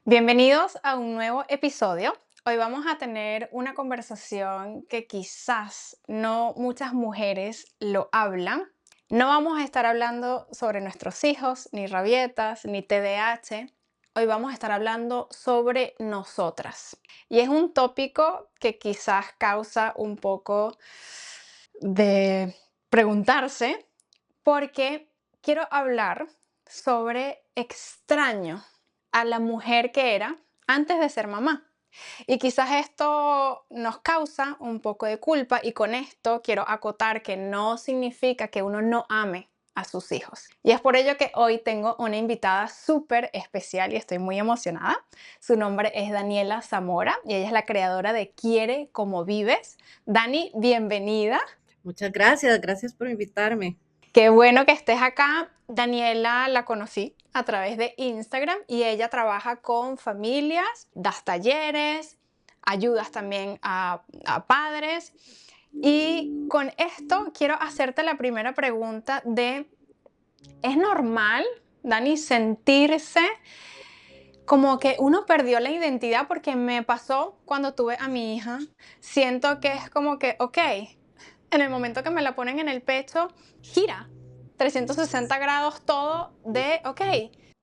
Bienvenidos a un nuevo episodio. Hoy vamos a tener una conversación que quizás no muchas mujeres lo hablan. No vamos a estar hablando sobre nuestros hijos, ni rabietas, ni TDAH. Hoy vamos a estar hablando sobre nosotras. Y es un tópico que quizás causa un poco de preguntarse porque quiero hablar sobre extraño a la mujer que era antes de ser mamá. Y quizás esto nos causa un poco de culpa y con esto quiero acotar que no significa que uno no ame a sus hijos. Y es por ello que hoy tengo una invitada súper especial y estoy muy emocionada. Su nombre es Daniela Zamora y ella es la creadora de Quiere como vives. Dani, bienvenida. Muchas gracias, gracias por invitarme. Qué bueno que estés acá. Daniela la conocí a través de Instagram y ella trabaja con familias, das talleres, ayudas también a padres. Y con esto quiero hacerte la primera pregunta de, ¿es normal, Dani, sentirse como que uno perdió la identidad? Porque me pasó cuando tuve a mi hija. Siento que es como que, ok, en el momento que me la ponen en el pecho, gira 360 grados todo de, ok,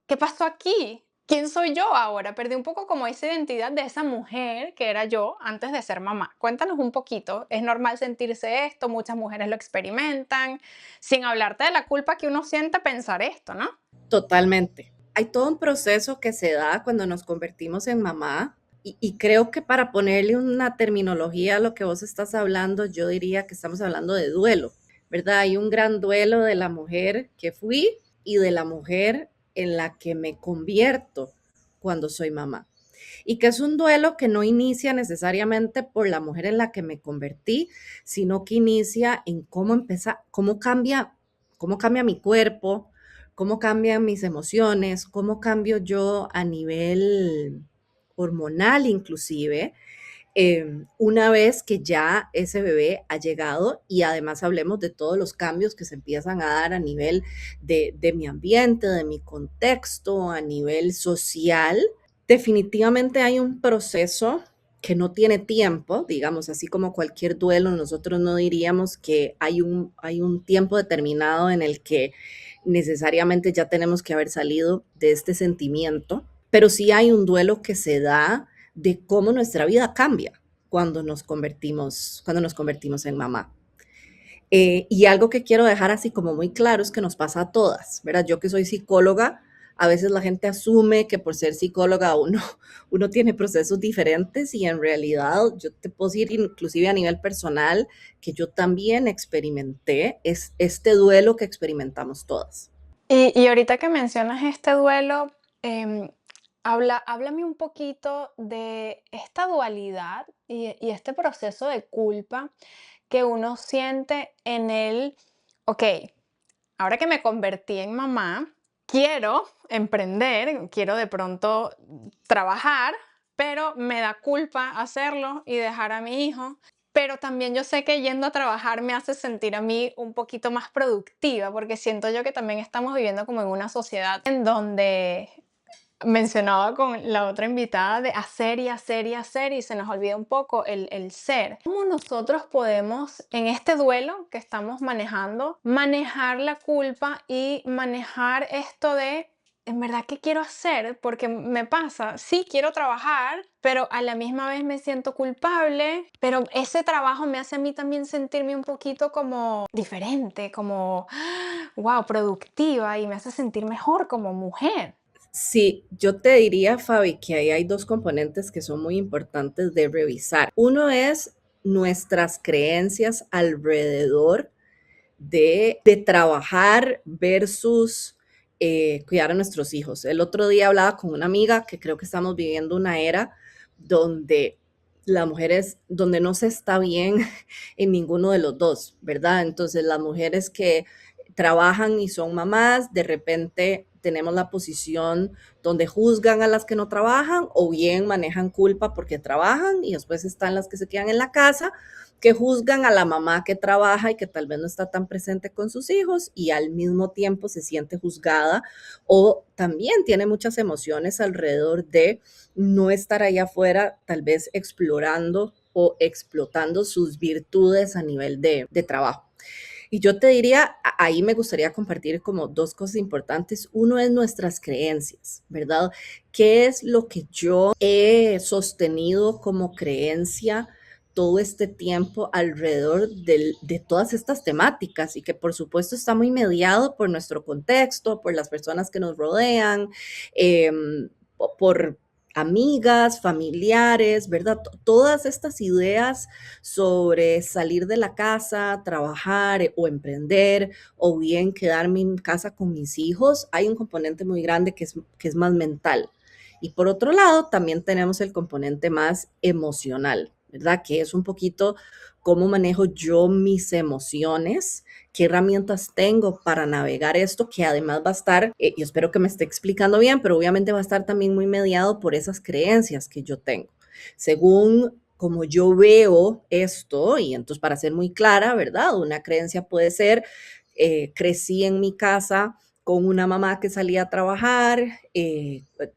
¿qué pasó aquí? ¿Quién soy yo ahora? Perdí un poco como esa identidad de esa mujer que era yo antes de ser mamá. Cuéntanos un poquito. ¿Es normal sentirse esto? Muchas mujeres lo experimentan. Sin hablarte de la culpa que uno siente pensar esto, ¿no? Totalmente. Hay todo un proceso que se da cuando nos convertimos en mamá y creo que para ponerle una terminología a lo que vos estás hablando, yo diría que estamos hablando de duelo, ¿verdad? Hay un gran duelo de la mujer que fui y de la mujer en la que me convierto cuando soy mamá. Y que es un duelo que no inicia necesariamente por la mujer en la que me convertí, sino que inicia en cómo empieza, cómo cambia mi cuerpo, cómo cambian mis emociones, cómo cambio yo a nivel hormonal inclusive, una vez que ya ese bebé ha llegado y además hablemos de todos los cambios que se empiezan a dar a nivel de mi ambiente, de mi contexto, a nivel social. Definitivamente hay un proceso que no tiene tiempo, digamos, así como cualquier duelo, nosotros no diríamos que hay un tiempo determinado en el que necesariamente ya tenemos que haber salido de este sentimiento, pero sí hay un duelo que se da de cómo nuestra vida cambia cuando nos convertimos en mamá. Y algo que quiero dejar así como muy claro es que nos pasa a todas, ¿verdad? Yo que soy psicóloga, a veces la gente asume que por ser psicóloga uno tiene procesos diferentes y en realidad yo te puedo decir inclusive a nivel personal que yo también experimenté este duelo que experimentamos todas. Y ahorita que mencionas este duelo, em, háblame un poquito de esta dualidad y este proceso de culpa que uno siente en el, ok, ahora que me convertí en mamá, quiero emprender, quiero de pronto trabajar, pero me da culpa hacerlo y dejar a mi hijo. Pero también yo sé que yendo a trabajar me hace sentir a mí un poquito más productiva, porque siento yo que también estamos viviendo como en una sociedad en donde mencionaba con la otra invitada de hacer y hacer y hacer y se nos olvida un poco el ser. ¿Cómo nosotros podemos, en este duelo que estamos manejando, manejar la culpa y manejar esto de, en verdad, qué quiero hacer? Porque me pasa, sí quiero trabajar, pero a la misma vez me siento culpable, pero ese trabajo me hace a mí también sentirme un poquito como diferente, como, wow, productiva y me hace sentir mejor como mujer. Sí, yo te diría, Fabi, que ahí hay dos componentes que son muy importantes de revisar. Uno es nuestras creencias alrededor de trabajar versus cuidar a nuestros hijos. El otro día hablaba con una amiga que creo que estamos viviendo una era donde la mujer es, donde no se está bien en ninguno de los dos, ¿verdad? Entonces las mujeres que trabajan y son mamás, de repente tenemos la posición donde juzgan a las que no trabajan o bien manejan culpa porque trabajan y después están las que se quedan en la casa que juzgan a la mamá que trabaja y que tal vez no está tan presente con sus hijos y al mismo tiempo se siente juzgada o también tiene muchas emociones alrededor de no estar allá afuera, tal vez explorando o explotando sus virtudes a nivel de trabajo. Y yo te diría, ahí me gustaría compartir como dos cosas importantes. Uno es nuestras creencias, ¿verdad? ¿Qué es lo que yo he sostenido como creencia todo este tiempo alrededor de todas estas temáticas y que por supuesto está muy mediado por nuestro contexto, por las personas que nos rodean, eh, por amigas, familiares, ¿verdad? Todas estas ideas sobre salir de la casa, trabajar o emprender o bien quedarme en casa con mis hijos, hay un componente muy grande que es más mental. Y por otro lado, también tenemos el componente más emocional, ¿verdad? Que es un poquito cómo manejo yo mis emociones, qué herramientas tengo para navegar esto, que además va a estar, y espero que me esté explicando bien, pero obviamente va a estar también muy mediado por esas creencias que yo tengo. Según como yo veo esto, y entonces para ser muy clara, ¿verdad? Una creencia puede ser, crecí en mi casa con una mamá que salía a trabajar,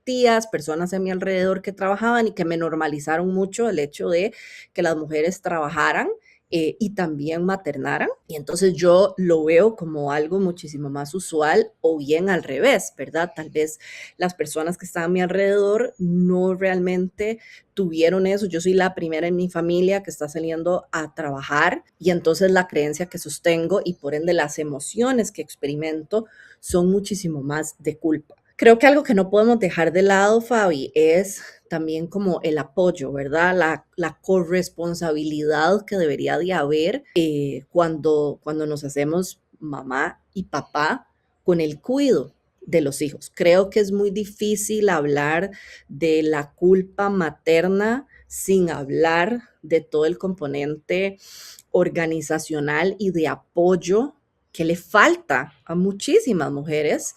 tías, personas a mi alrededor que trabajaban y que me normalizaron mucho el hecho de que las mujeres trabajaran y también maternaran. Y entonces yo lo veo como algo muchísimo más usual o bien al revés, ¿verdad? Tal vez las personas que están a mi alrededor no realmente tuvieron eso. Yo soy la primera en mi familia que está saliendo a trabajar y entonces la creencia que sostengo y por ende las emociones que experimento son muchísimo más de culpa. Creo que algo que no podemos dejar de lado, Fabi, es también como el apoyo, ¿verdad? La corresponsabilidad que debería de haber cuando nos hacemos mamá y papá con el cuidado de los hijos. Creo que es muy difícil hablar de la culpa materna sin hablar de todo el componente organizacional y de apoyo que le falta a muchísimas mujeres,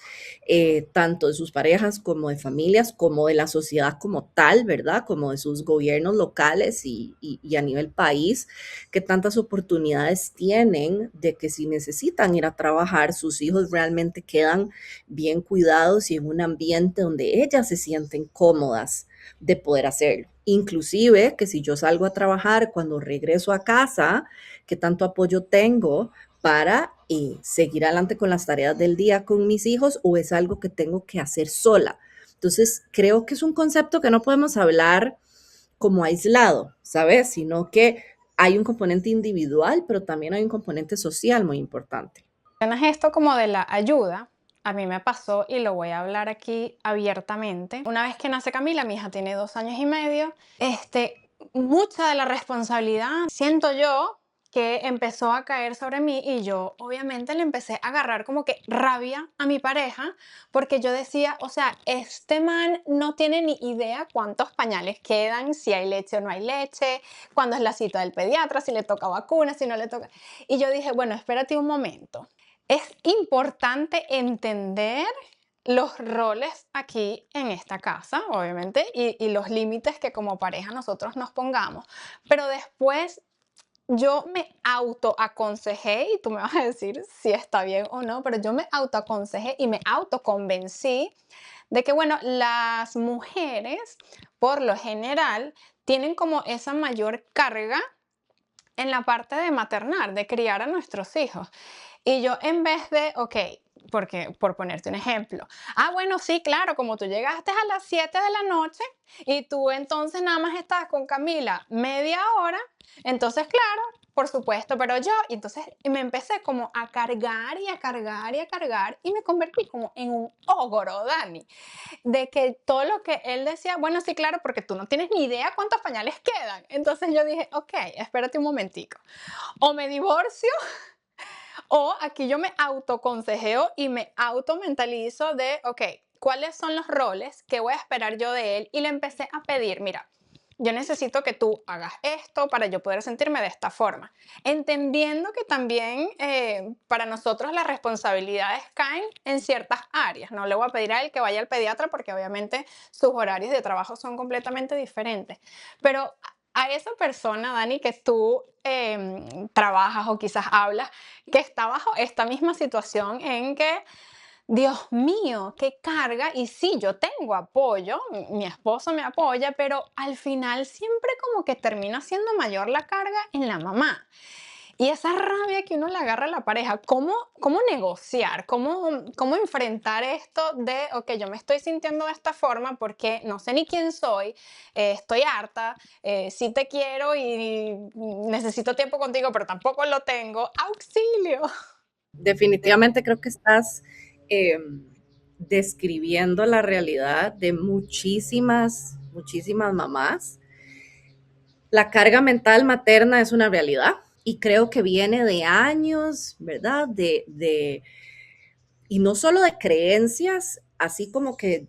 tanto de sus parejas como de familias, como de la sociedad como tal, ¿verdad? Como de sus gobiernos locales y a nivel país, que tantas oportunidades tienen de que si necesitan ir a trabajar, sus hijos realmente quedan bien cuidados y en un ambiente donde ellas se sienten cómodas de poder hacerlo. Inclusive que si yo salgo a trabajar, cuando regreso a casa, que tanto apoyo tengo para seguir adelante con las tareas del día con mis hijos o es algo que tengo que hacer sola. Entonces, creo que es un concepto que no podemos hablar como aislado, ¿sabes? Sino que hay un componente individual, pero también hay un componente social muy importante. Mencionas esto como de la ayuda. A mí me pasó y lo voy a hablar aquí abiertamente. Una vez que nace Camila, mi hija tiene 2 años y medio, mucha de la responsabilidad siento yo que empezó a caer sobre mí y yo obviamente le empecé a agarrar como que rabia a mi pareja porque yo decía, o sea, este man no tiene ni idea cuántos pañales quedan, si hay leche o no hay leche, cuándo es la cita del pediatra, si le toca vacuna, si no le toca. Y yo dije, bueno, espérate un momento. Es importante entender los roles aquí en esta casa, obviamente, y los límites que como pareja nosotros nos pongamos. Pero después yo me autoaconsejé, y tú me vas a decir si está bien o no, pero yo me autoaconsejé y me autoconvencí de que, bueno, las mujeres, por lo general, tienen como esa mayor carga en la parte de maternar, de criar a nuestros hijos. Y yo en vez de, ok, porque por ponerte un ejemplo, bueno, sí, claro, como tú llegaste a las 7 de la noche y tú entonces nada más estás con Camila media hora, entonces claro, por supuesto, pero yo, y entonces me empecé como a cargar y a cargar y a cargar y me convertí como en un ogro, Dani, de que todo lo que él decía, bueno, sí, claro, porque tú no tienes ni idea cuántos pañales quedan. Entonces yo dije, ok, espérate un momentico, o me divorcio o aquí yo me autoconsejeo y me automentalizo de, ok, ¿cuáles son los roles que voy a esperar yo de él? Y le empecé a pedir, mira, yo necesito que tú hagas esto para yo poder sentirme de esta forma. Entendiendo que también para nosotros las responsabilidades caen en ciertas áreas. No le voy a pedir a él que vaya al pediatra porque obviamente sus horarios de trabajo son completamente diferentes. Pero a esa persona, Dani, que tú trabajas o quizás hablas, que está bajo esta misma situación en que Dios mío, qué carga. Y sí, yo tengo apoyo, mi esposo me apoya, pero al final siempre como que termina siendo mayor la carga en la mamá. Y esa rabia que uno le agarra a la pareja, ¿cómo negociar? ¿Cómo enfrentar esto de, ok, yo me estoy sintiendo de esta forma porque no sé ni quién soy, estoy harta, sí te quiero y necesito tiempo contigo, pero tampoco lo tengo. ¡Auxilio! Definitivamente creo que estás eh, describiendo la realidad de muchísimas, muchísimas mamás. La carga mental materna es una realidad y creo que viene de años, ¿verdad? Y no solo de creencias, así como que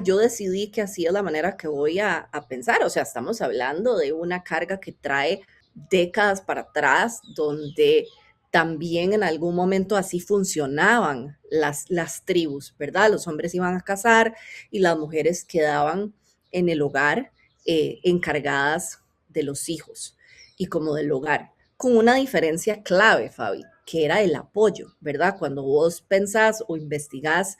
yo decidí que así es la manera que voy a pensar. O sea, estamos hablando de una carga que trae décadas para atrás, donde también en algún momento así funcionaban las tribus, ¿verdad? Los hombres iban a cazar y las mujeres quedaban en el hogar encargadas de los hijos y como del hogar, con una diferencia clave, Fabi, que era el apoyo, ¿verdad? Cuando vos pensás o investigás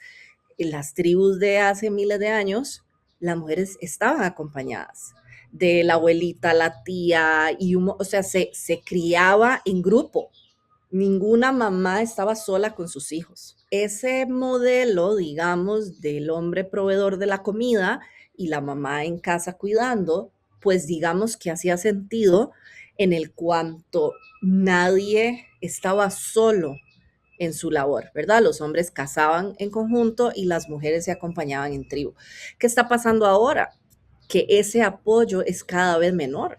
en las tribus de hace miles de años, las mujeres estaban acompañadas de la abuelita, la tía, o sea, se criaba en grupo. Ninguna mamá estaba sola con sus hijos. Ese modelo, digamos, del hombre proveedor de la comida y la mamá en casa cuidando, pues digamos que hacía sentido en el cuanto nadie estaba solo en su labor, ¿verdad? Los hombres cazaban en conjunto y las mujeres se acompañaban en tribu. ¿Qué está pasando ahora? Que ese apoyo es cada vez menor.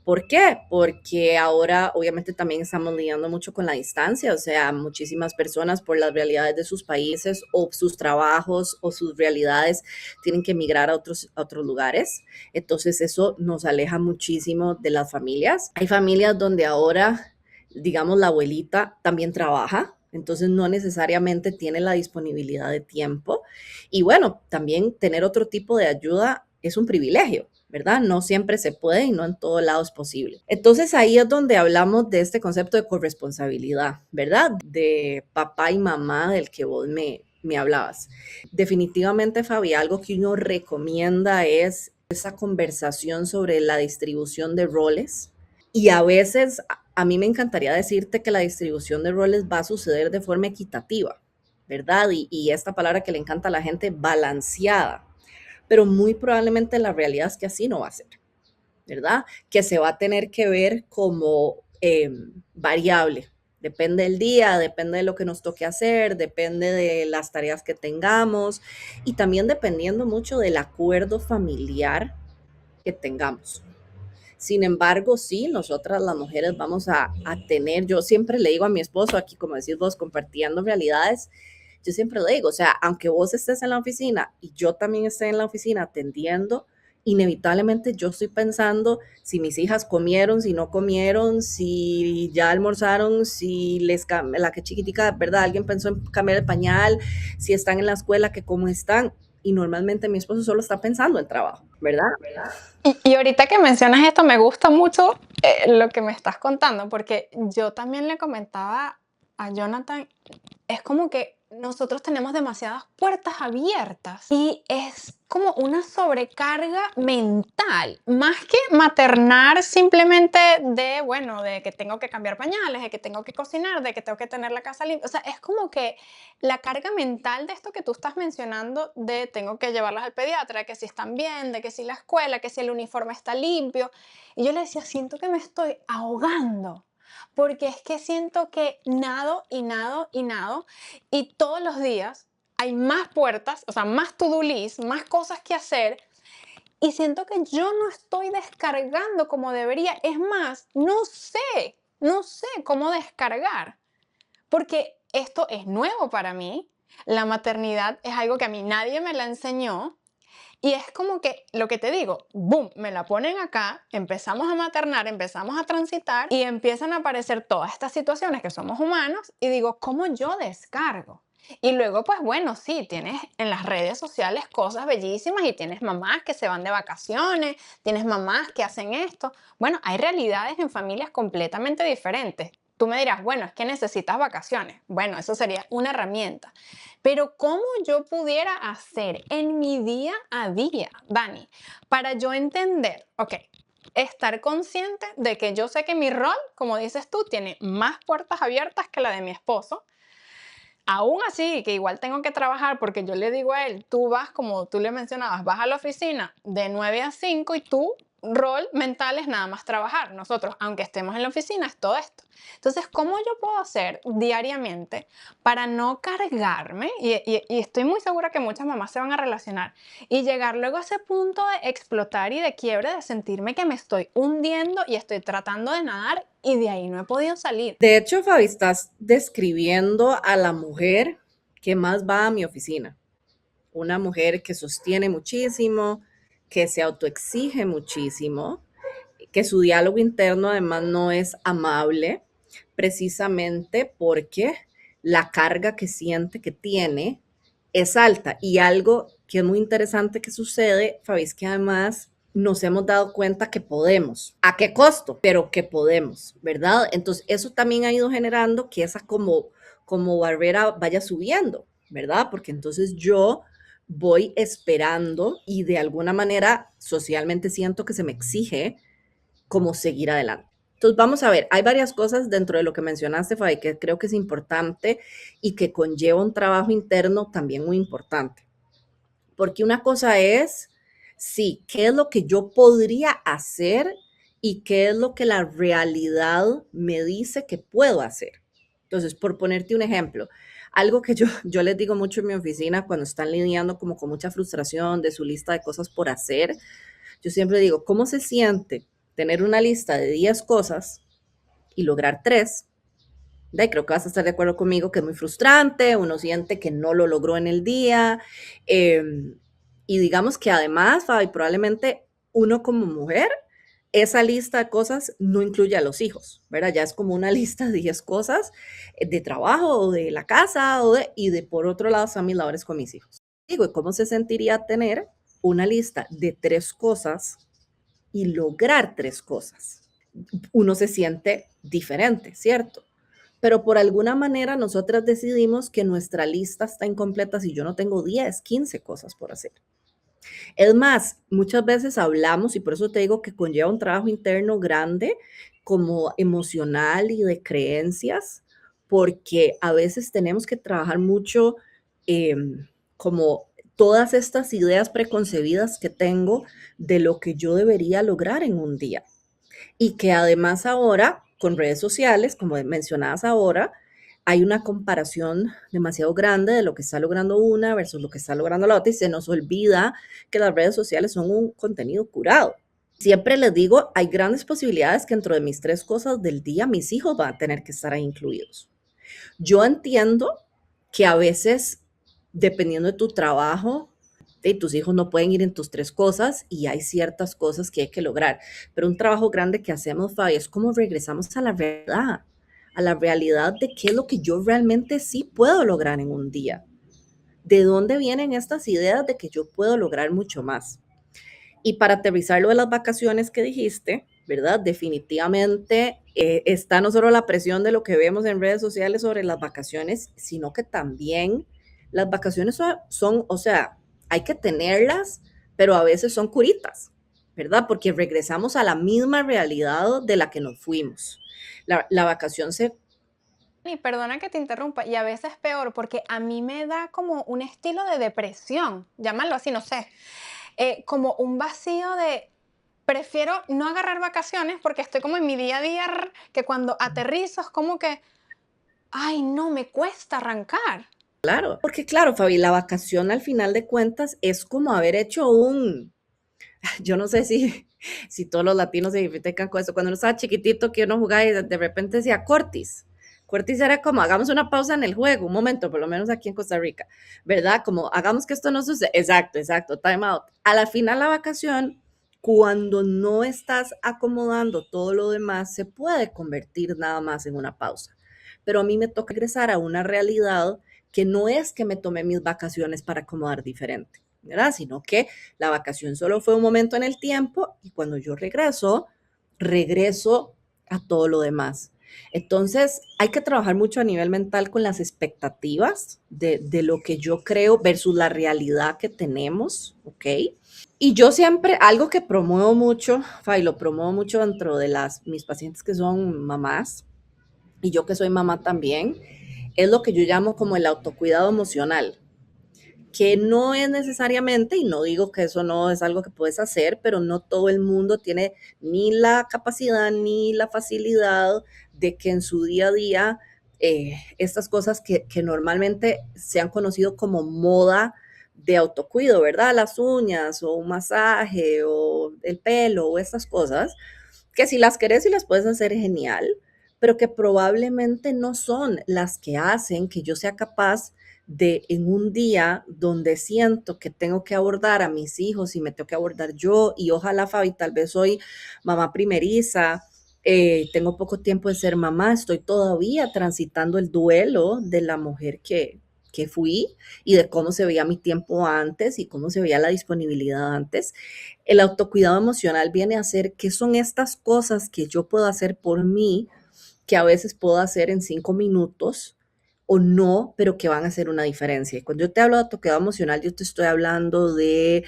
¿Por qué? Porque ahora obviamente también estamos lidiando mucho con la distancia, o sea, muchísimas personas por las realidades de sus países o sus trabajos o sus realidades tienen que emigrar a otros lugares. Entonces eso nos aleja muchísimo de las familias. Hay familias donde ahora, digamos, la abuelita también trabaja, entonces no necesariamente tiene la disponibilidad de tiempo. Y bueno, también tener otro tipo de ayuda es un privilegio, ¿verdad? No siempre se puede y no en todos lados es posible. Entonces ahí es donde hablamos de este concepto de corresponsabilidad, ¿verdad? De papá y mamá del que vos me hablabas. Definitivamente, Fabi, algo que uno recomienda es esa conversación sobre la distribución de roles y a veces a mí me encantaría decirte que la distribución de roles va a suceder de forma equitativa, ¿verdad? Y esta palabra que le encanta a la gente, balanceada, pero muy probablemente la realidad es que así no va a ser, ¿verdad? Que se va a tener que ver como variable. Depende del día, depende de lo que nos toque hacer, depende de las tareas que tengamos y también dependiendo mucho del acuerdo familiar que tengamos. Sin embargo, sí, nosotras las mujeres vamos a tener, yo siempre le digo a mi esposo, aquí como decís vos, compartiendo realidades, yo siempre le digo, o sea, aunque vos estés en la oficina y yo también esté en la oficina atendiendo, inevitablemente yo estoy pensando si mis hijas comieron, si no comieron, si ya almorzaron, si la que chiquitica, ¿verdad? Alguien pensó en cambiar el pañal, si están en la escuela, que cómo están. Y normalmente mi esposo solo está pensando en trabajo, ¿verdad? Y ahorita que mencionas esto, me gusta mucho lo que me estás contando, porque yo también le comentaba a Jonathan, es como que nosotros tenemos demasiadas puertas abiertas y es como una sobrecarga mental, más que maternar simplemente de, bueno, de que tengo que cambiar pañales, de que tengo que cocinar, de que tengo que tener la casa limpia. O sea, es como que la carga mental de esto que tú estás mencionando, de tengo que llevarlas al pediatra, de que si están bien, de que si la escuela, que si el uniforme está limpio. Y yo le decía, siento que me estoy ahogando porque es que siento que nado y nado y nado y todos los días hay más puertas, o sea, más to-do list, más cosas que hacer y siento que yo no estoy descargando como debería. Es más, no sé cómo descargar porque esto es nuevo para mí. La maternidad es algo que a mí nadie me la enseñó Y es como que, lo que te digo, boom, me la ponen acá, empezamos a maternar, empezamos a transitar y empiezan a aparecer todas estas situaciones que somos humanos y digo, ¿cómo yo descargo? Y luego, pues bueno, sí, tienes en las redes sociales cosas bellísimas y tienes mamás que se van de vacaciones, tienes mamás que hacen esto. Bueno, hay realidades en familias completamente diferentes. Tú me dirás, bueno, es que necesitas vacaciones. Bueno, eso sería una herramienta. Pero ¿cómo yo pudiera hacer en mi día a día, Dani, para yo entender, ok, estar consciente de que yo sé que mi rol, como dices tú, tiene más puertas abiertas que la de mi esposo? Aún así, que igual tengo que trabajar porque yo le digo a él, tú vas, como tú le mencionabas, vas a la oficina de 9 a 5 y tu rol mental es nada más trabajar. Nosotros, aunque estemos en la oficina, es todo esto. Entonces, ¿cómo yo puedo hacer diariamente para no cargarme? Y estoy muy segura que muchas mamás se van a relacionar y llegar luego a ese punto de explotar y de quiebre, de sentirme que me estoy hundiendo y estoy tratando de nadar y de ahí no he podido salir. De hecho, Fabi, estás describiendo a la mujer que más va a mi oficina. Una mujer que sostiene muchísimo, que se autoexige muchísimo, que su diálogo interno además no es amable, precisamente porque la carga que siente que tiene es alta. Y algo que es muy interesante que sucede, Fabi, es que además nos hemos dado cuenta que podemos. ¿A qué costo? Pero que podemos, ¿verdad? Entonces, eso también ha ido generando que esa como barrera vaya subiendo, ¿verdad? Porque entonces yo voy esperando y de alguna manera socialmente siento que se me exige como seguir adelante. Entonces, vamos a ver, hay varias cosas dentro de lo que mencionaste, Fabi, que creo que es importante y que conlleva un trabajo interno también muy importante. Porque una cosa es, sí, qué es lo que yo podría hacer y qué es lo que la realidad me dice que puedo hacer. Entonces, por ponerte un ejemplo, algo que yo les digo mucho en mi oficina cuando están lidiando como con mucha frustración de su lista de cosas por hacer, yo siempre digo, ¿cómo se siente tener una lista de 10 cosas y lograr 3? Y creo que vas a estar de acuerdo conmigo que es muy frustrante, uno siente que no lo logró en el día. eh, y digamos que además, Fabi, probablemente uno como mujer, esa lista de cosas no incluye a los hijos, ¿verdad? Ya es como una lista de 10 cosas de trabajo o de la casa y de por otro lado están mis labores con mis hijos. Digo, ¿y cómo se sentiría tener una lista de 3 cosas y lograr 3 cosas? Uno se siente diferente, ¿cierto? Pero por alguna manera nosotras decidimos que nuestra lista está incompleta si yo no tengo 10, 15 cosas por hacer. Es más, muchas veces hablamos, y por eso te digo que conlleva un trabajo interno grande, como emocional y de creencias, porque a veces tenemos que trabajar mucho eh, como todas estas ideas preconcebidas que tengo de lo que yo debería lograr en un día. Y que además ahora, con redes sociales, como mencionabas ahora, hay una comparación demasiado grande de lo que está logrando una versus lo que está logrando la otra y se nos olvida que las redes sociales son un contenido curado. Siempre les digo, hay grandes posibilidades que dentro de mis 3 cosas del día mis hijos van a tener que estar ahí incluidos. Yo entiendo que a veces, dependiendo de tu trabajo, tus hijos no pueden ir en tus 3 cosas y hay ciertas cosas que hay que lograr. Pero un trabajo grande que hacemos, Fabi, es como regresamos a la realidad de qué es lo que yo realmente sí puedo lograr en un día. ¿De dónde vienen estas ideas de que yo puedo lograr mucho más? Y para aterrizar lo de las vacaciones que dijiste, ¿verdad? Definitivamente está no solo la presión de lo que vemos en redes sociales sobre las vacaciones, sino que también las vacaciones son, o sea, hay que tenerlas, pero a veces son curitas, ¿verdad? Porque regresamos a la misma realidad de la que nos fuimos. La vacación se... Y perdona que te interrumpa, y a veces peor, porque a mí me da como un estilo de depresión, llámalo así, no sé, como un vacío de, prefiero no agarrar vacaciones porque estoy como en mi día a día, que cuando aterrizo es como que, ay, no, me cuesta arrancar. Claro, porque claro, Fabi, la vacación al final de cuentas es como haber hecho yo no sé si todos los latinos se identifican con eso, cuando uno estaba chiquitito que uno jugaba y de repente decía cortis. Curtis era como, hagamos una pausa en el juego, un momento, por lo menos aquí en Costa Rica, ¿verdad? Como, hagamos que esto no suceda. Exacto, exacto, time out. A la final, la vacación, cuando no estás acomodando todo lo demás, se puede convertir nada más en una pausa. Pero a mí me toca regresar a una realidad que no es que me tomé mis vacaciones para acomodar diferente, ¿verdad? Sino que la vacación solo fue un momento en el tiempo y cuando yo regreso, regreso a todo lo demás. Entonces, hay que trabajar mucho a nivel mental con las expectativas de lo que yo creo versus la realidad que tenemos, ¿ok? Y yo siempre, algo que promuevo mucho, y lo promuevo mucho dentro de mis pacientes que son mamás, y yo que soy mamá también, es lo que yo llamo como el autocuidado emocional, que no es necesariamente, y no digo que eso no es algo que puedes hacer, pero no todo el mundo tiene ni la capacidad ni la facilidad de que en su día a día estas cosas que normalmente se han conocido como moda de autocuido, ¿verdad? Las uñas o un masaje o el pelo o estas cosas, que si las querés y las puedes hacer genial, pero que probablemente no son las que hacen que yo sea capaz de en un día donde siento que tengo que abordar a mis hijos y me tengo que abordar yo y ojalá Fabi, tal vez soy mamá primeriza, tengo poco tiempo de ser mamá, estoy todavía transitando el duelo de la mujer que fui y de cómo se veía mi tiempo antes y cómo se veía la disponibilidad antes. El autocuidado emocional viene a ser qué son estas cosas que yo puedo hacer por mí, que a veces puedo hacer en 5 minutos o no, pero que van a hacer una diferencia. Y cuando yo te hablo de autocuidado emocional, yo te estoy hablando de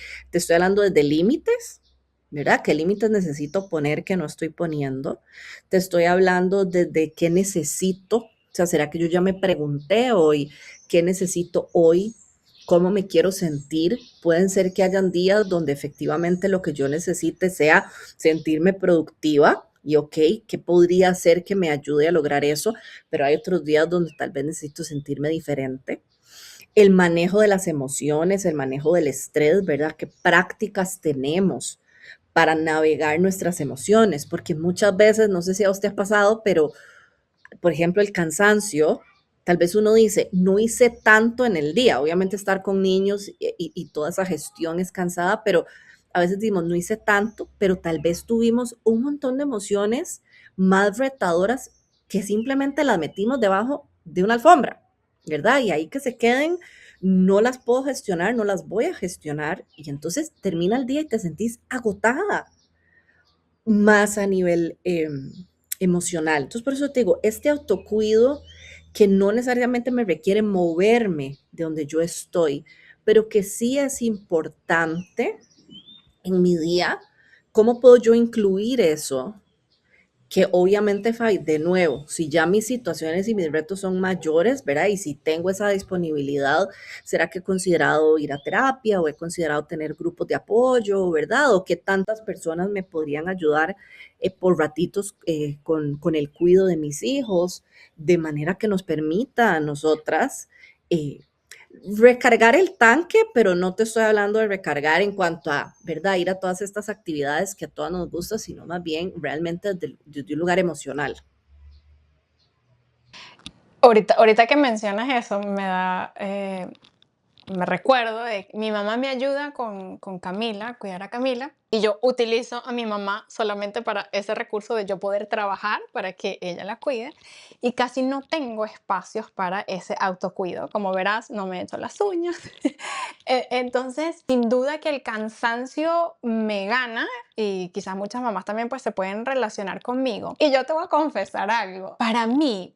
límites, ¿verdad? ¿Qué límites necesito poner que no estoy poniendo? Te estoy hablando de qué necesito. O sea, ¿será que yo ya me pregunté hoy qué necesito hoy? ¿Cómo me quiero sentir? Pueden ser que hayan días donde efectivamente lo que yo necesite sea sentirme productiva y ok, ¿qué podría hacer que me ayude a lograr eso? Pero hay otros días donde tal vez necesito sentirme diferente. El manejo de las emociones, el manejo del estrés, ¿verdad? ¿Qué prácticas tenemos para navegar nuestras emociones? Porque muchas veces, no sé si a usted ha pasado, pero por ejemplo, el cansancio, tal vez uno dice, no hice tanto en el día, obviamente estar con niños y toda esa gestión es cansada, pero a veces decimos, no hice tanto, pero tal vez tuvimos un montón de emociones más retadoras que simplemente las metimos debajo de una alfombra, ¿verdad? Y ahí que se queden, no las puedo gestionar, no las voy a gestionar, y entonces termina el día y te sentís agotada más a nivel emocional. Entonces, por eso te digo, este autocuido que no necesariamente me requiere moverme de donde yo estoy, pero que sí es importante en mi día, ¿cómo puedo yo incluir eso? Que obviamente, Fai, de nuevo, si ya mis situaciones y mis retos son mayores, ¿verdad? Y si tengo esa disponibilidad, ¿será que he considerado ir a terapia o he considerado tener grupos de apoyo, ¿verdad? O qué tantas personas me podrían ayudar por ratitos con el cuidado de mis hijos, de manera que nos permita a nosotras eh, recargar el tanque, pero no te estoy hablando de recargar en cuanto a, ¿verdad? Ir a todas estas actividades que a todas nos gustan, sino más bien realmente desde un lugar emocional. Ahorita que mencionas eso, me recuerdo de que mi mamá me ayuda con Camila, cuidar a Camila, y yo utilizo a mi mamá solamente para ese recurso de yo poder trabajar para que ella la cuide, y casi no tengo espacios para ese autocuido. Como verás, no me he hecho las uñas. Entonces, sin duda que el cansancio me gana, y quizás muchas mamás también pues se pueden relacionar conmigo. Y yo te voy a confesar algo. Para mí,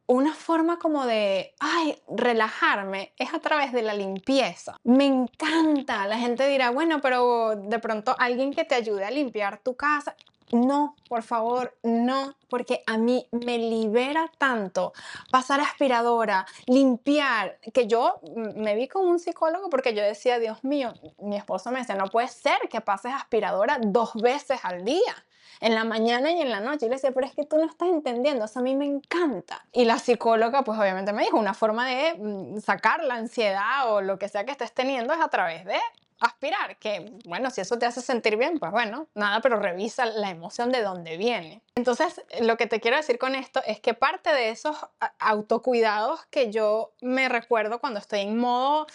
una forma como de, ay, relajarme es a través de la limpieza. Me encanta. La gente dirá, bueno, pero de pronto alguien que te ayude a limpiar tu casa. No, por favor, no, porque a mí me libera tanto pasar aspiradora, limpiar, que yo me vi con un psicólogo porque yo decía, Dios mío, mi esposo me decía, no puede ser que pases aspiradora 2 veces al día, en la mañana y en la noche. Y le decía, pero es que tú no estás entendiendo, eso a mí me encanta. Y la psicóloga, pues obviamente me dijo, una forma de sacar la ansiedad o lo que sea que estés teniendo es a través de aspirar, que bueno, si eso te hace sentir bien, pues bueno, nada, pero revisa la emoción de dónde viene. Entonces, lo que te quiero decir con esto es que parte de esos autocuidados que yo me recuerdo cuando estoy en modo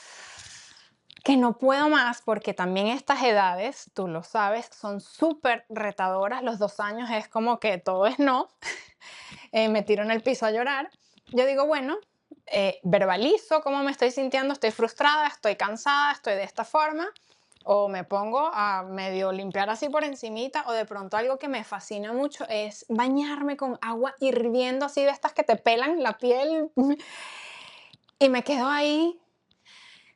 que no puedo más, porque también estas edades, tú lo sabes, son súper retadoras. Los 2 años es como que todo es no, me tiro en el piso a llorar. Yo digo, bueno, verbalizo cómo me estoy sintiendo, estoy frustrada, estoy cansada, estoy de esta forma, o me pongo a medio limpiar así por encimita, o de pronto algo que me fascina mucho es bañarme con agua hirviendo así de estas que te pelan la piel y me quedo ahí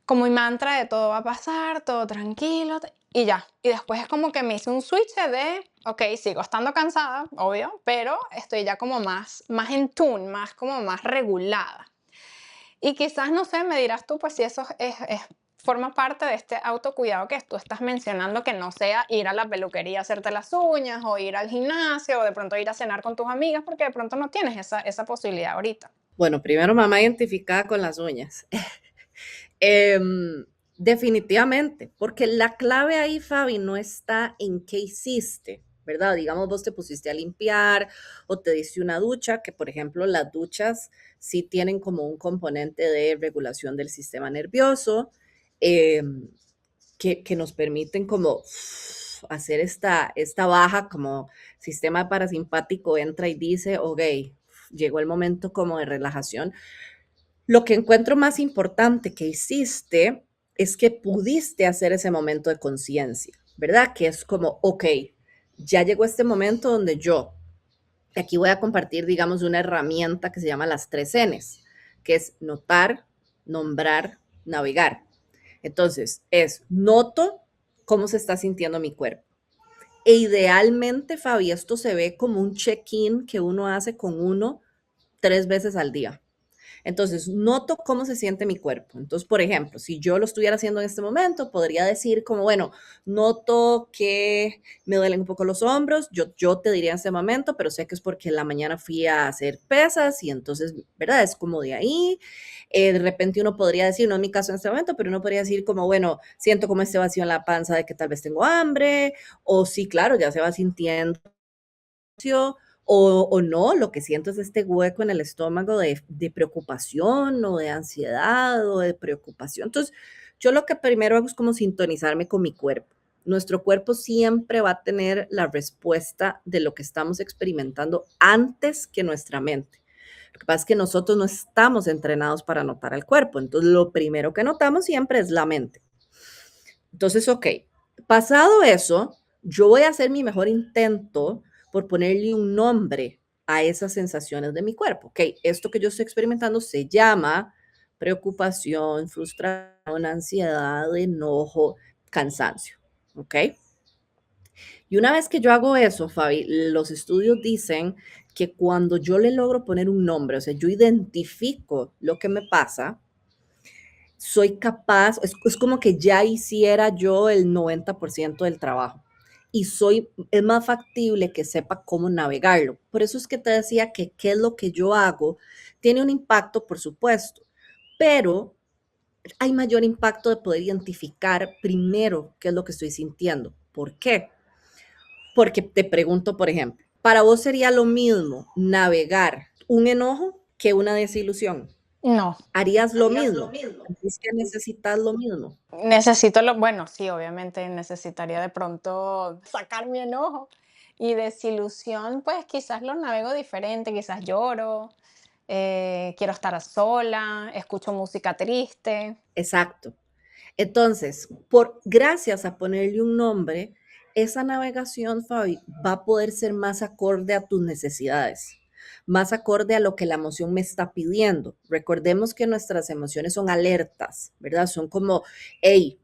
como mi mantra de todo va a pasar, todo tranquilo y ya. Y después es como que me hice un switch de, ok, sigo estando cansada, obvio, pero estoy ya como más en tune, más como más regulada. Y quizás, no sé, me dirás tú, pues si eso forma parte de este autocuidado que tú estás mencionando, que no sea ir a la peluquería a hacerte las uñas o ir al gimnasio o de pronto ir a cenar con tus amigas porque de pronto no tienes esa posibilidad ahorita. Bueno, primero mamá identificada con las uñas. Em, Definitivamente, porque la clave ahí, Fabi, no está en qué hiciste, ¿verdad? Digamos, vos te pusiste a limpiar o te diste una ducha, que por ejemplo las duchas sí tienen como un componente de regulación del sistema nervioso, em, que nos permiten como hacer esta baja, como sistema parasimpático entra y dice, ok, llegó el momento como de relajación. Lo que encuentro más importante que hiciste es que pudiste hacer ese momento de conciencia, ¿verdad? Que es como, ok, ya llegó este momento donde yo, aquí voy a compartir, digamos, una herramienta que se llama las 3 Ns, que es notar, nombrar, navegar. Entonces, es noto cómo se está sintiendo mi cuerpo. E idealmente, Fabi, esto se ve como un check-in que uno hace con uno 3 veces al día. Entonces, noto cómo se siente mi cuerpo. Entonces, por ejemplo, si yo lo estuviera haciendo en este momento, podría decir como, bueno, noto que me duelen un poco los hombros. Yo te diría en este momento, pero sé que es porque en la mañana fui a hacer pesas y entonces, ¿verdad? Es como de ahí. De repente uno podría decir, no en mi caso en este momento, pero uno podría decir como, bueno, siento como este vacío en la panza de que tal vez tengo hambre, o sí, claro, ya se va sintiendo o no, lo que siento es este hueco en el estómago de preocupación o de ansiedad o de preocupación. Entonces, yo lo que primero hago es como sintonizarme con mi cuerpo. Nuestro cuerpo siempre va a tener la respuesta de lo que estamos experimentando antes que nuestra mente. Lo que pasa es que nosotros no estamos entrenados para notar al cuerpo. Entonces, lo primero que notamos siempre es la mente. Entonces, ok, pasado eso, yo voy a hacer mi mejor intento por ponerle un nombre a esas sensaciones de mi cuerpo. Ok, esto que yo estoy experimentando se llama preocupación, frustración, ansiedad, enojo, cansancio. Ok. Y una vez que yo hago eso, Fabi, los estudios dicen que cuando yo le logro poner un nombre, o sea, yo identifico lo que me pasa, soy capaz, es como que ya hiciera yo el 90% del trabajo y es más factible que sepa cómo navegarlo. Por eso es que te decía que qué es lo que yo hago, tiene un impacto, por supuesto, pero hay mayor impacto de poder identificar primero qué es lo que estoy sintiendo. ¿Por qué? Porque te pregunto, por ejemplo, para vos sería lo mismo navegar un enojo que una desilusión. No, ¿Harías lo mismo? ¿Es que necesitas lo mismo? necesito bueno, sí, obviamente necesitaría de pronto sacar mi enojo y desilusión, pues quizás lo navego diferente, quizás lloro, quiero estar a sola, escucho música triste. Exacto. Entonces, gracias a ponerle un nombre, esa navegación, Fabi, va a poder ser más acorde a tus necesidades, más acorde a lo que la emoción me está pidiendo. Recordemos que nuestras emociones son alertas, ¿verdad? Son como, hey,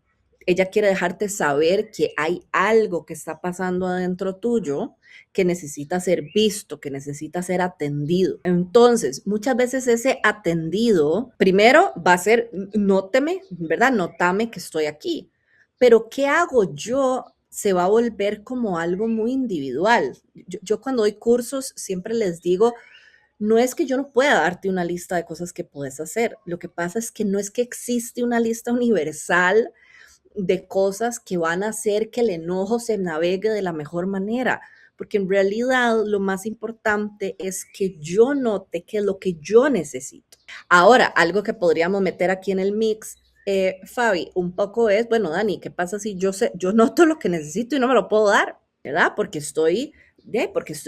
ella quiere dejarte saber que hay algo que está pasando adentro tuyo que necesita ser visto, que necesita ser atendido. Entonces, muchas veces ese atendido, primero va a ser, nóteme, ¿verdad? Nótame que estoy aquí. Pero ¿qué hago yo? Se va a volver como algo muy individual. Yo cuando doy cursos siempre les digo, no es que yo no pueda darte una lista de cosas que puedes hacer. Lo que pasa es que no es que existe una lista universal de cosas que van a hacer que el enojo se navegue de la mejor manera, porque en realidad lo más importante es que yo note qué es lo que yo necesito. Ahora, algo que podríamos meter aquí en el mix, Fabi, un poco es, bueno, Dani, ¿qué pasa si yo sé, yo noto lo que necesito y no me lo puedo dar, ¿verdad? Porque estoy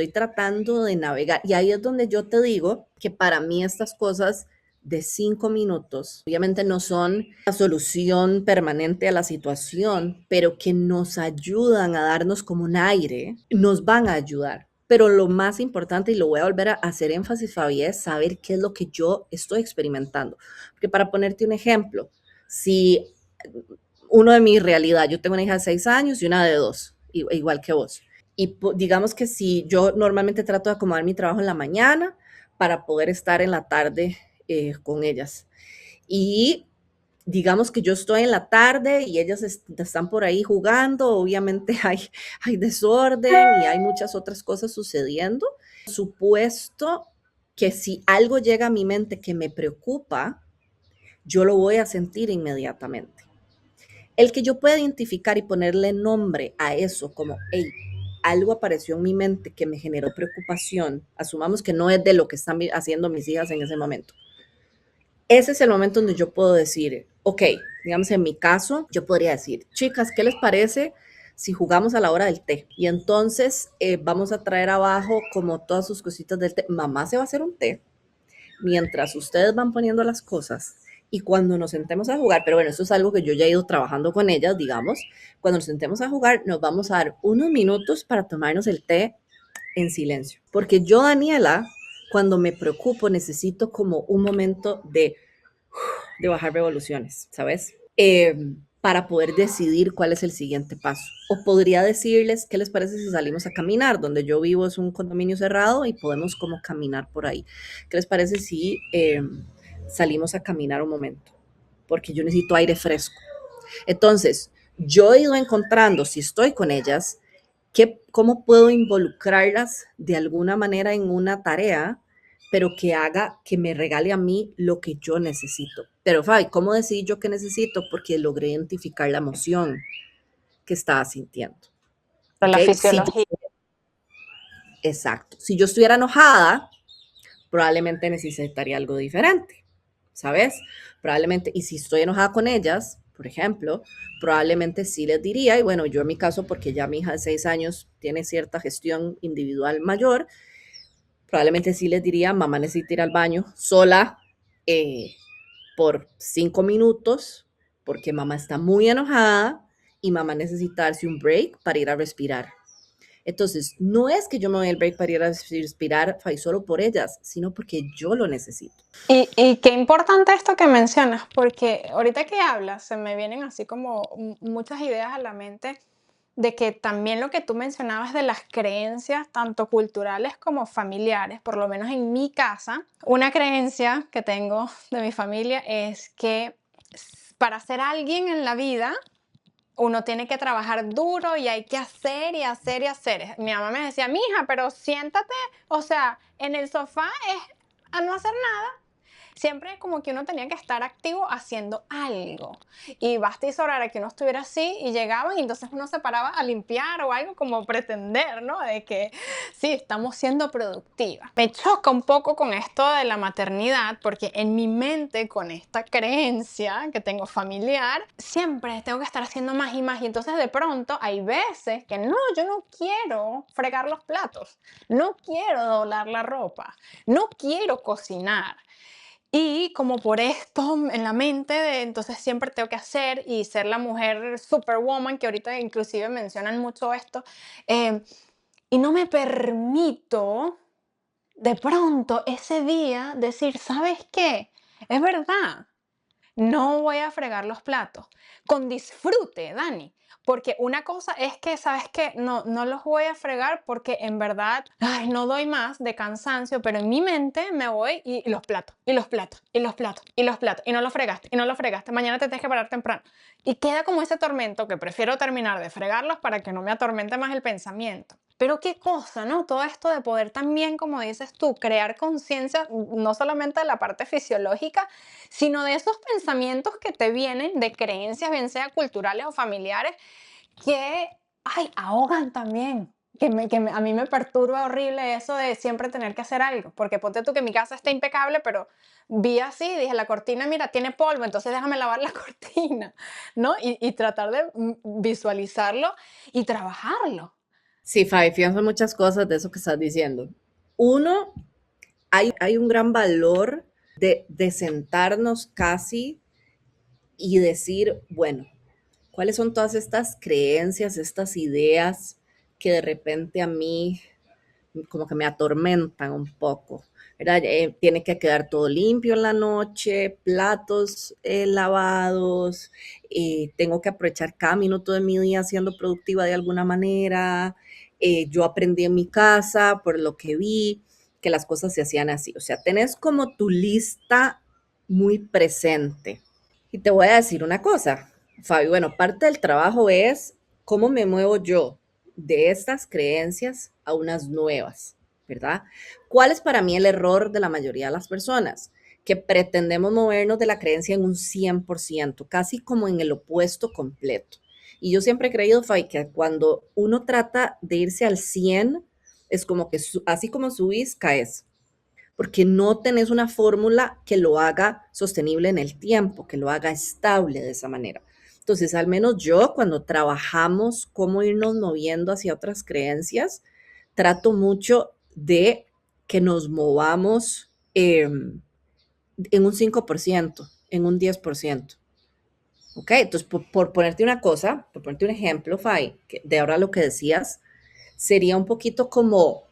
tratando de navegar. Y ahí es donde yo te digo que para mí estas cosas de 5 minutos, obviamente no son la solución permanente a la situación, pero que nos ayudan a darnos como un aire, nos van a ayudar. Pero lo más importante, y lo voy a volver a hacer énfasis, Fabi, es saber qué es lo que yo estoy experimentando. Porque para ponerte un ejemplo, si uno de mi realidad, yo tengo una hija de 6 años y una de 2, igual que vos. Y digamos que si yo normalmente trato de acomodar mi trabajo en la mañana para poder estar en la tarde con ellas. Y digamos que yo estoy en la tarde y ellas están por ahí jugando, obviamente hay desorden y hay muchas otras cosas sucediendo. Supuesto que si algo llega a mi mente que me preocupa, yo lo voy a sentir inmediatamente. El que yo pueda identificar y ponerle nombre a eso como, hey, algo apareció en mi mente que me generó preocupación, asumamos que no es de lo que están haciendo mis hijas en ese momento. Ese es el momento donde yo puedo decir, ok, digamos en mi caso, yo podría decir, chicas, ¿qué les parece si jugamos a la hora del té? Y entonces vamos a traer abajo como todas sus cositas del té. Mamá se va a hacer un té mientras ustedes van poniendo las cosas y cuando nos sentemos a jugar, pero bueno, esto es algo que yo ya he ido trabajando con ellas, digamos, cuando nos sentemos a jugar, nos vamos a dar unos minutos para tomarnos el té en silencio. Porque yo, Daniela, cuando me preocupo, necesito como un momento de bajar revoluciones, ¿sabes? Para poder decidir cuál es el siguiente paso. O podría decirles, ¿qué les parece si salimos a caminar? Donde yo vivo es un condominio cerrado y podemos como caminar por ahí. ¿Qué les parece si salimos a caminar un momento? Porque yo necesito aire fresco. Entonces, yo he ido encontrando, si estoy con ellas, cómo puedo involucrarlas de alguna manera en una tarea, pero que haga, que me regale a mí lo que yo necesito. Pero Fabi, ¿cómo decidí yo qué necesito? Porque logré identificar la emoción que estaba sintiendo. Pero ¿Ok? la fisiología. Exacto. Si yo estuviera enojada, probablemente necesitaría algo diferente, ¿sabes? Probablemente, y si estoy enojada con ellas, por ejemplo, probablemente sí les diría, y bueno, yo en mi caso, porque ya mi hija de 6 años tiene cierta gestión individual mayor, probablemente sí les diría, mamá necesita ir al baño sola eh, por 5 minutos, porque mamá está muy enojada y mamá necesita darse un break para ir a respirar. Entonces, no es que yo me doy el break para ir a respirar solo por ellas, sino porque yo lo necesito. Y qué importante esto que mencionas, porque ahorita que hablas se me vienen así como muchas ideas a la mente de que también lo que tú mencionabas de las creencias, tanto culturales como familiares, por lo menos en mi casa, una creencia que tengo de mi familia es que para ser alguien en la vida, uno tiene que trabajar duro y hay que hacer y hacer y hacer. Mi mamá me decía, mija, pero siéntate, o sea, en el sofá es a no hacer nada. Siempre como que uno tenía que estar activo haciendo algo. Y basta y sobrara que uno estuviera así y llegaban y entonces uno se paraba a limpiar o algo como pretender, ¿no? De que sí, estamos siendo productivas. Me choca un poco con esto de la maternidad porque en mi mente, con esta creencia que tengo familiar, siempre tengo que estar haciendo más y más. Y entonces de pronto hay veces que no, yo no quiero fregar los platos, no quiero doblar la ropa, no quiero cocinar. Y como por esto en la mente de entonces siempre tengo que hacer y ser la mujer superwoman, que ahorita inclusive mencionan mucho esto, eh, y no me permito de pronto ese día decir, ¿sabes qué? Es verdad, no voy a fregar los platos. Con disfrute, Dani. Porque una cosa es que, ¿sabes qué? No los voy a fregar porque en verdad, ay, no doy más de cansancio, pero en mi mente me voy y los platos, y los platos, y los platos, y los platos, y no los fregaste, y no los fregaste. Mañana te tienes que parar temprano. Y queda como ese tormento que prefiero terminar de fregarlos para que no me atormente más el pensamiento. Pero qué cosa, ¿no? Todo esto de poder también, como dices tú, crear conciencia, no solamente de la parte fisiológica, sino de esos pensamientos que te vienen de creencias, bien sea culturales o familiares, que, ay, ahogan también. A mí me perturba horrible eso de siempre tener que hacer algo, porque ponte tú que mi casa está impecable, pero vi así, dije, la cortina, mira, tiene polvo, entonces déjame lavar la cortina, ¿no? Y tratar de visualizarlo y trabajarlo. Sí, Fabi, pienso muchas cosas de eso que estás diciendo. Uno, hay un gran valor de sentarnos casi y decir, bueno, ¿cuáles son todas estas creencias, estas ideas que de repente a mí como que me atormentan un poco? ¿Verdad? Tiene que quedar todo limpio en la noche, platos lavados, tengo que aprovechar cada minuto de mi día siendo productiva de alguna manera. Yo aprendí en mi casa por lo que vi que las cosas se hacían así. O sea, tenés como tu lista muy presente. Y te voy a decir una cosa, Fabio. Bueno, parte del trabajo es cómo me muevo yo de estas creencias a unas nuevas, ¿verdad? ¿Cuál es para mí el error de la mayoría de las personas? Que pretendemos movernos de la creencia en un 100%, casi como en el opuesto completo. Y yo siempre he creído, Fay, que cuando uno trata de irse al 100, es como que así como subís, caes, porque no tenés una fórmula que lo haga sostenible en el tiempo, que lo haga estable de esa manera. Entonces, al menos yo, cuando trabajamos cómo irnos moviendo hacia otras creencias, trato mucho de que nos movamos en un 5%, en un 10%. ¿Ok? Entonces, por ponerte una cosa, por ponerte un ejemplo, Fai, de ahora lo que decías, sería un poquito como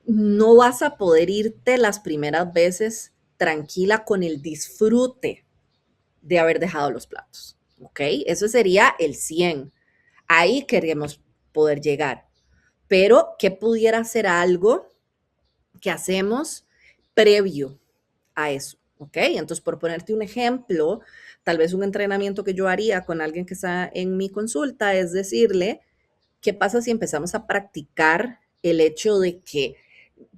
no vas a poder irte las primeras veces tranquila con el disfrute de haber dejado los platos. ¿Ok? Eso sería el 100. Ahí queremos poder llegar. Pero, ¿qué pudiera ser algo que hacemos previo a eso? ¿Ok? Entonces, por ponerte un ejemplo, tal vez un entrenamiento que yo haría con alguien que está en mi consulta es decirle, ¿qué pasa si empezamos a practicar el hecho de que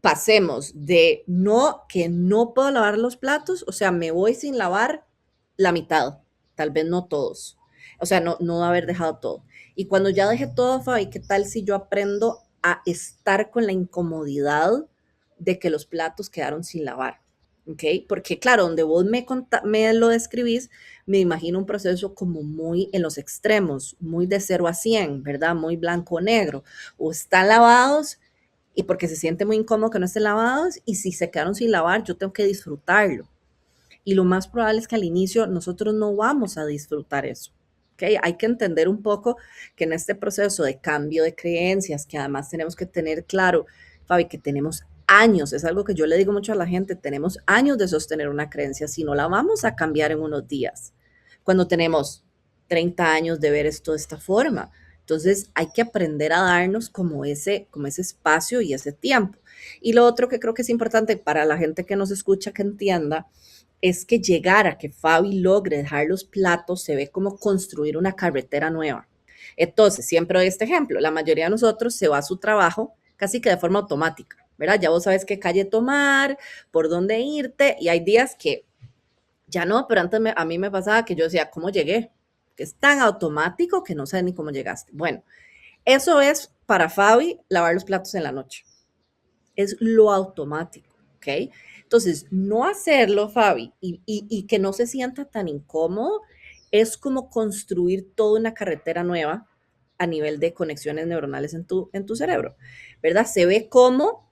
pasemos de no, que no puedo lavar los platos, o sea, me voy sin lavar la mitad, tal vez no todos, o sea, no haber dejado todo. Y cuando ya dejé todo, Fabi, ¿qué tal si yo aprendo a estar con la incomodidad de que los platos quedaron sin lavar? ¿Ok? Porque claro, donde vos me lo describís, me imagino un proceso como muy en los extremos, muy de 0 a 100, ¿verdad? Muy blanco-negro. O están lavados y porque se siente muy incómodo que no estén lavados, y si se quedaron sin lavar, yo tengo que disfrutarlo. Y lo más probable es que al inicio nosotros no vamos a disfrutar eso. ¿Okay? Hay que entender un poco que en este proceso de cambio de creencias, que además tenemos que tener claro, Fabi, que tenemos años, es algo que yo le digo mucho a la gente, tenemos años de sostener una creencia, si no la vamos a cambiar en unos días, cuando tenemos 30 años de ver esto de esta forma. Entonces hay que aprender a darnos como ese espacio y ese tiempo. Y lo otro que creo que es importante para la gente que nos escucha que entienda es que llegar a que Fabi logre dejar los platos se ve como construir una carretera nueva. Entonces, siempre doy este ejemplo, la mayoría de nosotros se va a su trabajo casi que de forma automática, ¿verdad? Ya vos sabes qué calle tomar, por dónde irte, y hay días que ya no, pero antes a mí me pasaba que yo decía, ¿cómo llegué? Que es tan automático que no sé ni cómo llegaste. Bueno, eso es para Fabi lavar los platos en la noche. Es lo automático, ¿ok? Entonces, no hacerlo, Fabi, y que no se sienta tan incómodo, es como construir toda una carretera nueva a nivel de conexiones neuronales en tu cerebro, ¿verdad? Se ve como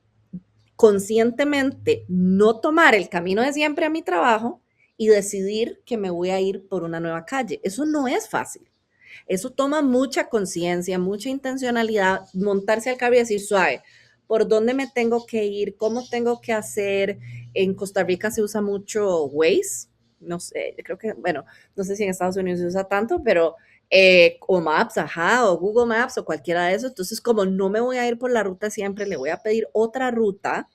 conscientemente no tomar el camino de siempre a mi trabajo y decidir que me voy a ir por una nueva calle. Eso no es fácil. Eso toma mucha conciencia, mucha intencionalidad, montarse al carro y decir, suave, ¿por dónde me tengo que ir? ¿Cómo tengo que hacer? En Costa Rica se usa mucho Waze, no sé, creo que, bueno, no sé si en Estados Unidos se usa tanto, pero o Maps, ajá, o Google Maps o cualquiera de esos. Entonces, como no me voy a ir por la ruta siempre, le voy a pedir otra ruta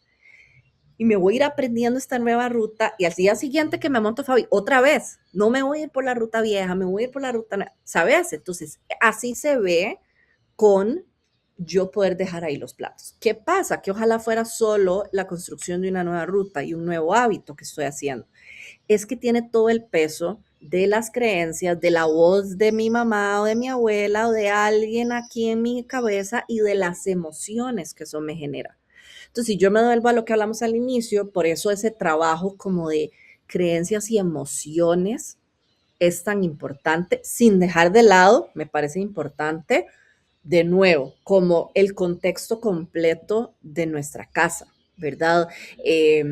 y me voy a ir aprendiendo esta nueva ruta, y al día siguiente que me monto, Fabi, otra vez, no me voy a ir por la ruta vieja, me voy a ir por la ruta, ¿sabes? Entonces, así se ve con yo poder dejar ahí los platos. ¿Qué pasa? Que ojalá fuera solo la construcción de una nueva ruta y un nuevo hábito que estoy haciendo. Es que tiene todo el peso de las creencias, de la voz de mi mamá o de mi abuela o de alguien aquí en mi cabeza y de las emociones que eso me genera. Entonces, si yo me devuelvo a lo que hablamos al inicio, por eso ese trabajo como de creencias y emociones es tan importante, sin dejar de lado, me parece importante, de nuevo, como el contexto completo de nuestra casa, ¿verdad? Eh,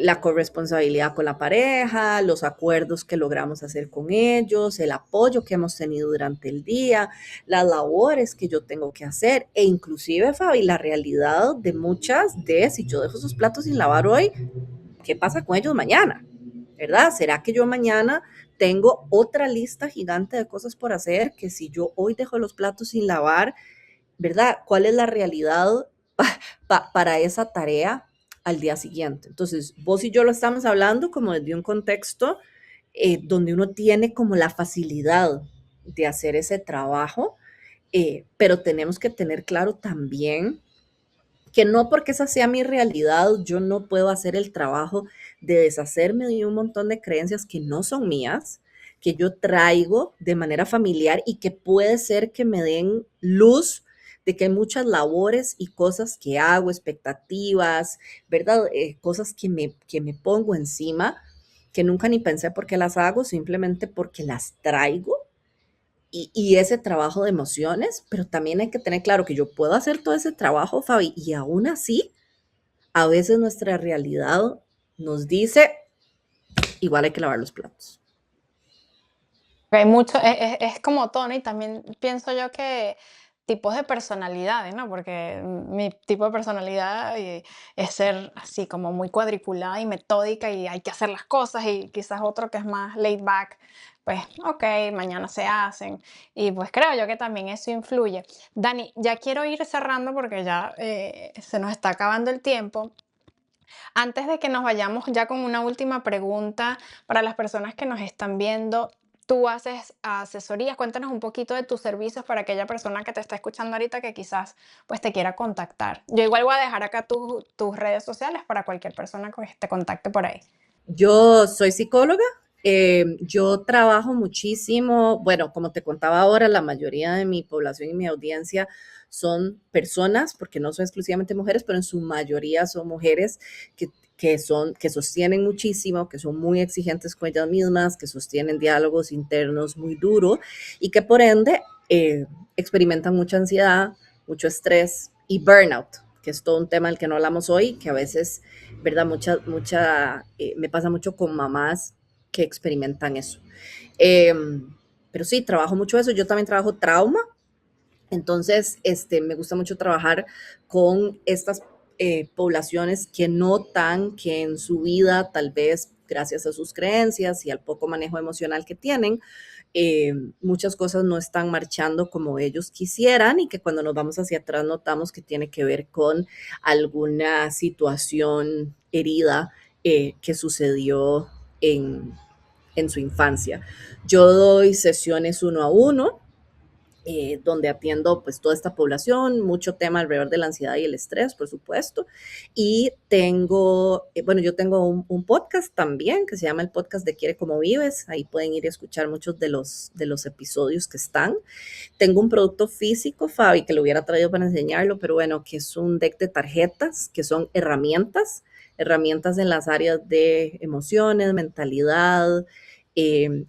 la corresponsabilidad con la pareja, los acuerdos que logramos hacer con ellos, el apoyo que hemos tenido durante el día, las labores que yo tengo que hacer e inclusive, Fabi, la realidad de muchas de si yo dejo esos platos sin lavar hoy, ¿qué pasa con ellos mañana? ¿Verdad? ¿Será que yo mañana tengo otra lista gigante de cosas por hacer que si yo hoy dejo los platos sin lavar, ¿verdad? ¿Cuál es la realidad para esa tarea al día siguiente? Entonces, vos y yo lo estamos hablando como desde un contexto donde uno tiene como la facilidad de hacer ese trabajo, pero tenemos que tener claro también que no porque esa sea mi realidad, yo no puedo hacer el trabajo de deshacerme de un montón de creencias que no son mías, que yo traigo de manera familiar y que puede ser que me den luz de que hay muchas labores y cosas que hago, expectativas, ¿verdad? Cosas que me pongo encima, que nunca ni pensé por qué las hago, simplemente porque las traigo y ese trabajo de emociones, pero también hay que tener claro que yo puedo hacer todo ese trabajo, Fabi, y aún así, a veces nuestra realidad nos dice, igual hay que lavar los platos. Hay mucho, es como todo, ¿no? Y también pienso yo que tipos de personalidades, ¿no? Porque mi tipo de personalidad es ser así como muy cuadriculada y metódica y hay que hacer las cosas y quizás otro que es más laid back, pues ok, mañana se hacen y pues creo yo que también eso influye. Dani, ya quiero ir cerrando porque ya se nos está acabando el tiempo. Antes de que nos vayamos ya con una última pregunta para las personas que nos están viendo, tú haces asesorías, cuéntanos un poquito de tus servicios para aquella persona que te está escuchando ahorita que quizás pues te quiera contactar. Yo igual voy a dejar acá tus redes sociales para cualquier persona que te contacte por ahí. Yo soy psicóloga, yo trabajo muchísimo, bueno, como te contaba ahora, la mayoría de mi población y mi audiencia son personas, porque no son exclusivamente mujeres, pero en su mayoría son mujeres que sostienen muchísimo, que son muy exigentes con ellas mismas, que sostienen diálogos internos muy duros y que por ende experimentan mucha ansiedad, mucho estrés y burnout, que es todo un tema del que no hablamos hoy, que a veces, ¿verdad? Me pasa mucho con mamás que experimentan eso. Eh, pero sí, trabajo mucho eso. Yo también trabajo trauma, entonces me gusta mucho trabajar con estas poblaciones que notan que en su vida, tal vez gracias a sus creencias y al poco manejo emocional que tienen, muchas cosas no están marchando como ellos quisieran y que cuando nos vamos hacia atrás notamos que tiene que ver con alguna situación herida que sucedió en, en su infancia. Yo doy sesiones uno a uno donde atiendo pues toda esta población, mucho tema alrededor de la ansiedad y el estrés, por supuesto. Y tengo, bueno, yo tengo un podcast también que se llama el podcast de Quiere Como Vives. Ahí pueden ir a escuchar muchos de los episodios que están. Tengo un producto físico, Fabi, que lo hubiera traído para enseñarlo, pero bueno, que es un deck de tarjetas, que son herramientas en las áreas de emociones, mentalidad,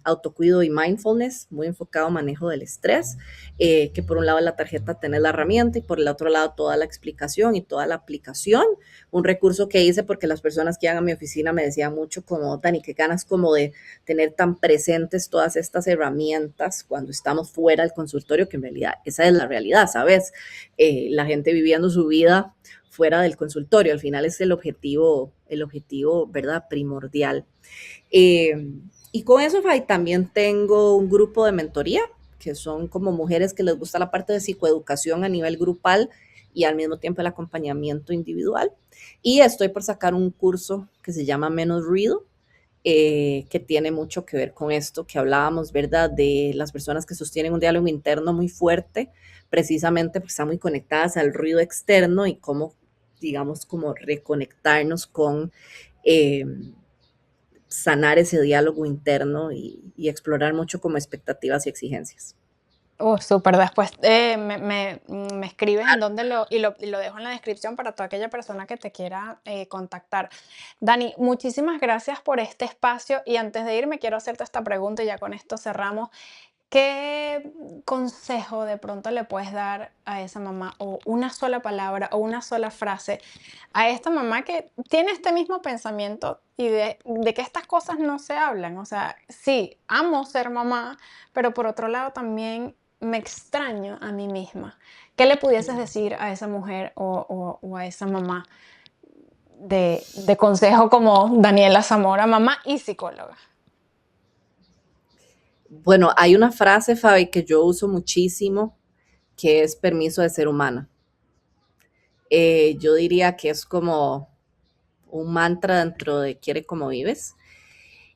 autocuido y mindfulness, muy enfocado a manejo del estrés, que por un lado en la tarjeta tenés la herramienta y por el otro lado toda la explicación y toda la aplicación. Un recurso que hice porque las personas que iban a mi oficina me decían mucho como, Dani, qué ganas como de tener tan presentes todas estas herramientas cuando estamos fuera del consultorio, que en realidad esa es la realidad, ¿sabes? La gente viviendo su vida fuera del consultorio, al final es el objetivo, ¿verdad? Primordial. Eh, y con eso, Fay, también tengo un grupo de mentoría, que son como mujeres que les gusta la parte de psicoeducación a nivel grupal y al mismo tiempo el acompañamiento individual. Y estoy por sacar un curso que se llama Menos Ruido, que tiene mucho que ver con esto que hablábamos, ¿verdad? De las personas que sostienen un diálogo interno muy fuerte, precisamente porque están muy conectadas al ruido externo y cómo, digamos, como reconectarnos con eh, sanar ese diálogo interno y explorar mucho como expectativas y exigencias. Súper. Después me escribes en dónde y lo dejo en la descripción para toda aquella persona que te quiera contactar. Dani, muchísimas gracias por este espacio y antes de irme quiero hacerte esta pregunta y ya con esto cerramos. ¿Qué consejo de pronto le puedes dar a esa mamá o una sola palabra o una sola frase a esta mamá que tiene este mismo pensamiento y de que estas cosas no se hablan? O sea, sí, amo ser mamá, pero por otro lado también me extraño a mí misma. ¿Qué le pudieses decir a esa mujer o a esa mamá de consejo como Daniela Zamora, mamá y psicóloga? Bueno, hay una frase, Fabi, que yo uso muchísimo, que es permiso de ser humana. Yo diría que es como un mantra dentro de Quiere como vives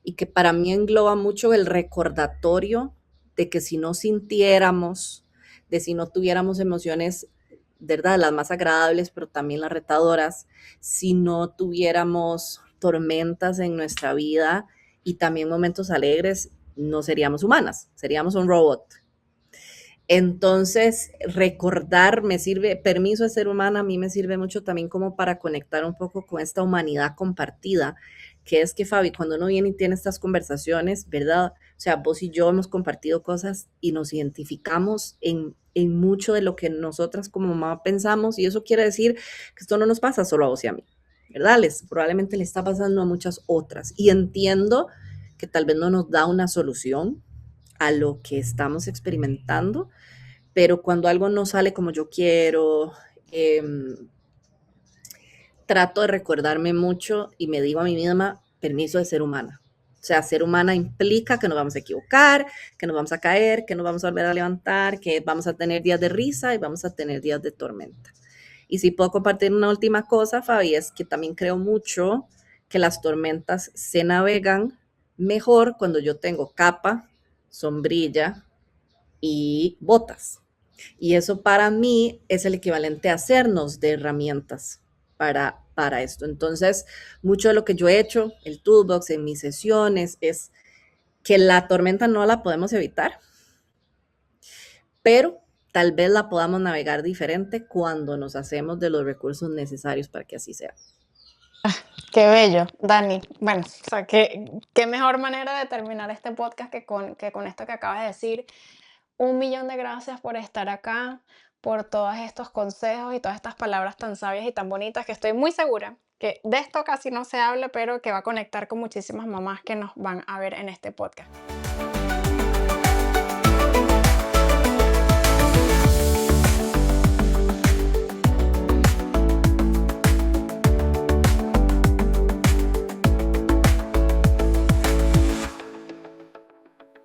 y que para mí engloba mucho el recordatorio de que si no sintiéramos, de si no tuviéramos emociones, ¿verdad? Las más agradables, pero también las retadoras, si no tuviéramos tormentas en nuestra vida y también momentos alegres, no seríamos humanas, seríamos un robot. Entonces, recordar me sirve, permiso de ser humana, a mí me sirve mucho también como para conectar un poco con esta humanidad compartida, que es que Fabi, cuando uno viene y tiene estas conversaciones, ¿verdad? O sea, vos y yo hemos compartido cosas y nos identificamos en mucho de lo que nosotras como mamá pensamos y eso quiere decir que esto no nos pasa solo a vos y a mí, ¿verdad? Probablemente le está pasando a muchas otras y entiendo que tal vez no nos da una solución a lo que estamos experimentando, pero cuando algo no sale como yo quiero, eh, trato de recordarme mucho y me digo a mí misma, permiso de ser humana. O sea, ser humana implica que nos vamos a equivocar, que nos vamos a caer, que nos vamos a volver a levantar, que vamos a tener días de risa y vamos a tener días de tormenta. Y si puedo compartir una última cosa, Fabi, es que también creo mucho que las tormentas se navegan mejor cuando yo tengo capa, sombrilla y botas. Y eso para mí es el equivalente a hacernos de herramientas para esto. Entonces, mucho de lo que yo he hecho, el toolbox en mis sesiones, es que la tormenta no la podemos evitar, pero tal vez la podamos navegar diferente cuando nos hacemos de los recursos necesarios para que así sea. Qué bello, Dani. Bueno, o sea, qué mejor manera de terminar este podcast que con esto que acabas de decir. 1 millón de gracias por estar acá, por todos estos consejos y todas estas palabras tan sabias y tan bonitas que estoy muy segura que de esto casi no se habla, pero que va a conectar con muchísimas mamás que nos van a ver en este podcast.